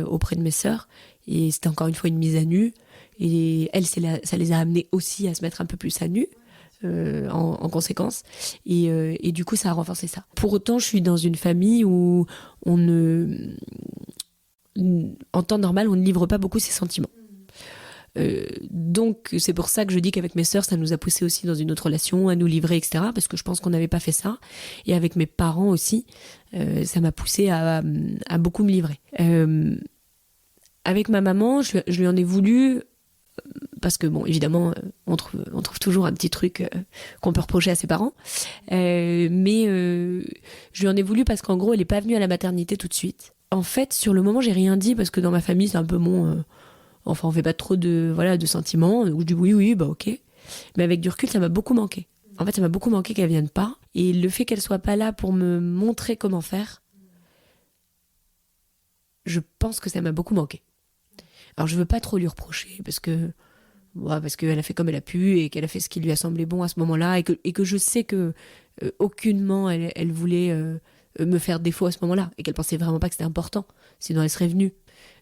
auprès de mes sœurs, et c'était encore une fois une mise à nu, et elles, ça les a amenées aussi à se mettre un peu plus à nu en conséquence, et du coup ça a renforcé ça. Pour autant, je suis dans une famille où en temps normal on ne livre pas beaucoup ses sentiments. Donc c'est pour ça que je dis qu'avec mes sœurs ça nous a poussé aussi dans une autre relation, à nous livrer, etc., parce que je pense qu'on n'avait pas fait ça, et avec mes parents aussi ça m'a poussé à beaucoup me livrer. Avec ma maman, je lui en ai voulu parce que bon, évidemment, on trouve toujours un petit truc qu'on peut reprocher à ses parents. Mais je lui en ai voulu parce qu'en gros, elle est pas venue à la maternité tout de suite. En fait, sur le moment, j'ai rien dit parce que dans ma famille, c'est un peu enfin, on fait pas trop de sentiments. Donc je dis oui, bah ok. Mais avec du recul, ça m'a beaucoup manqué. En fait, ça m'a beaucoup manqué qu'elle vienne pas. Et le fait qu'elle soit pas là pour me montrer comment faire, je pense que ça m'a beaucoup manqué. Alors, je veux pas trop lui reprocher parce qu'elle a fait comme elle a pu et qu'elle a fait ce qui lui a semblé bon à ce moment-là et que je sais que aucunement elle voulait me faire défaut à ce moment-là et qu'elle pensait vraiment pas que c'était important. Sinon, elle serait venue.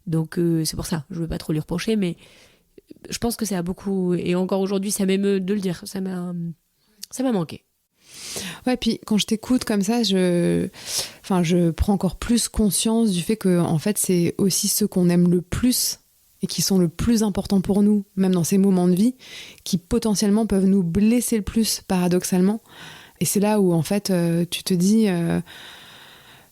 Donc, c'est pour ça. Je veux pas trop lui reprocher, mais je pense que ça a beaucoup... Et encore aujourd'hui, ça m'émeut de le dire. Ça m'a manqué. Ouais, puis quand je t'écoute comme ça, je prends encore plus conscience du fait que en fait, c'est aussi ceux qu'on aime le plus et qui sont le plus importants pour nous, même dans ces moments de vie, qui potentiellement peuvent nous blesser le plus, paradoxalement. Et c'est là où en fait, tu te dis...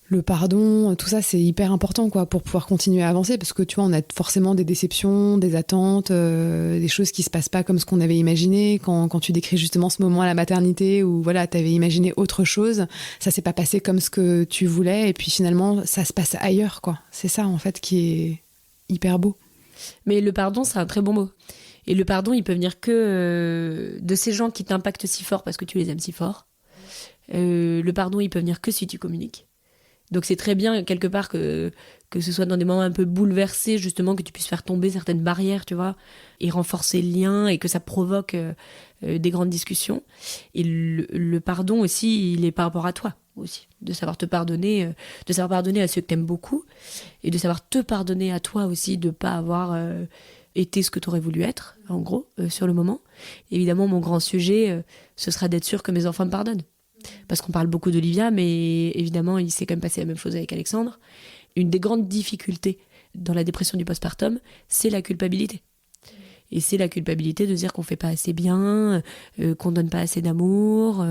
le pardon, tout ça, c'est hyper important quoi, pour pouvoir continuer à avancer parce que tu vois, on a forcément des déceptions, des attentes, des choses qui se passent pas comme ce qu'on avait imaginé. Quand tu décris justement ce moment à la maternité où voilà, t'avais imaginé autre chose, ça s'est pas passé comme ce que tu voulais et puis finalement, ça se passe ailleurs quoi. C'est ça en fait qui est hyper beau. Mais le pardon, c'est un très bon mot. Et le pardon, il peut venir que de ces gens qui t'impactent si fort parce que tu les aimes si fort. Le pardon, il peut venir que si tu communiques. Donc c'est très bien quelque part que ce soit dans des moments un peu bouleversés justement que tu puisses faire tomber certaines barrières, tu vois, et renforcer le lien et que ça provoque des grandes discussions. Et le pardon aussi, il est par rapport à toi aussi, de savoir te pardonner, de savoir pardonner à ceux que t'aimes beaucoup et de savoir te pardonner à toi aussi de pas avoir été ce que t'aurais voulu être, en gros, sur le moment. Évidemment, mon grand sujet, ce sera d'être sûr que mes enfants me pardonnent. Parce qu'on parle beaucoup d'Olivia, mais évidemment, il s'est quand même passé la même chose avec Alexandre. Une des grandes difficultés dans la dépression du postpartum, c'est la culpabilité. Et c'est la culpabilité de dire qu'on fait pas assez bien, qu'on donne pas assez d'amour,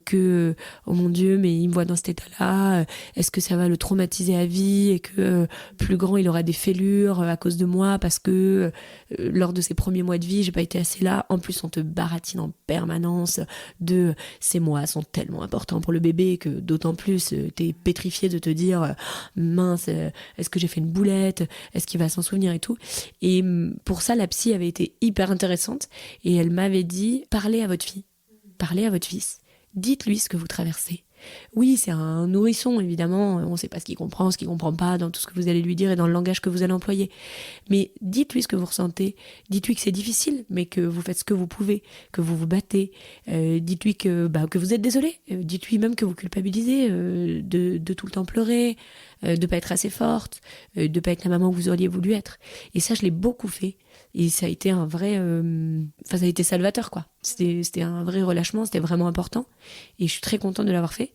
que oh mon Dieu, mais il me voit dans cet état-là, est-ce que ça va le traumatiser à vie et que plus grand il aura des fêlures à cause de moi parce que lors de ses premiers mois de vie j'ai pas été assez là. En plus on te baratine en permanence de ces mois sont tellement importants pour le bébé que d'autant plus t'es pétrifié de te dire mince, est-ce que j'ai fait une boulette, est-ce qu'il va s'en souvenir et tout. Et pour ça la psy avait été hyper intéressante et elle m'avait dit parlez à votre fille, parlez à votre fils, dites-lui ce que vous traversez. Oui, c'est un nourrisson, évidemment, on ne sait pas ce qu'il comprend pas dans tout ce que vous allez lui dire et dans le langage que vous allez employer. Mais dites-lui ce que vous ressentez, dites-lui que c'est difficile, mais que vous faites ce que vous pouvez, que vous vous battez, dites-lui que vous êtes désolé, dites-lui même que vous culpabilisez de tout le temps pleurer, de pas être assez forte, de pas être la maman que vous auriez voulu être. Et ça, je l'ai beaucoup fait. Et ça a été un vrai... ça a été salvateur, quoi. C'était un vrai relâchement, c'était vraiment important. Et je suis très contente de l'avoir fait.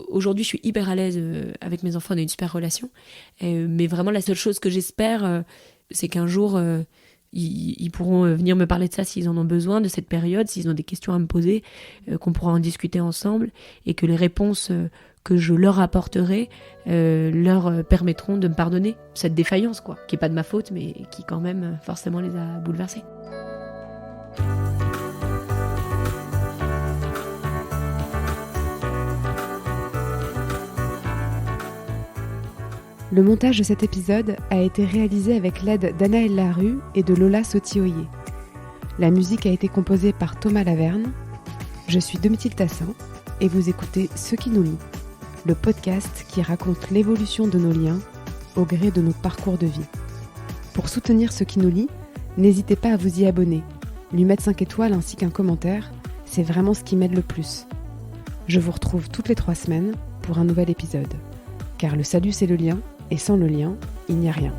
Aujourd'hui, je suis hyper à l'aise avec mes enfants, on a une super relation. Mais vraiment, la seule chose que j'espère, c'est qu'un jour, ils pourront venir me parler de ça s'ils en ont besoin, de cette période, s'ils ont des questions à me poser, qu'on pourra en discuter ensemble, et que les réponses... que je leur apporterai leur permettront de me pardonner cette défaillance, quoi, qui n'est pas de ma faute, mais qui quand même forcément les a bouleversés. Le montage de cet épisode a été réalisé avec l'aide d'Anaëlle Larue et de Lola Sotioyer. La musique a été composée par Thomas Laverne. Je suis Domitille Tassin et vous écoutez Ce qui nous lie, le podcast qui raconte l'évolution de nos liens au gré de nos parcours de vie. Pour soutenir Ce qui nous lie, n'hésitez pas à vous y abonner, lui mettre 5 étoiles ainsi qu'un commentaire, c'est vraiment ce qui m'aide le plus. Je vous retrouve toutes les 3 semaines pour un nouvel épisode. Car le salut c'est le lien, et sans le lien, il n'y a rien.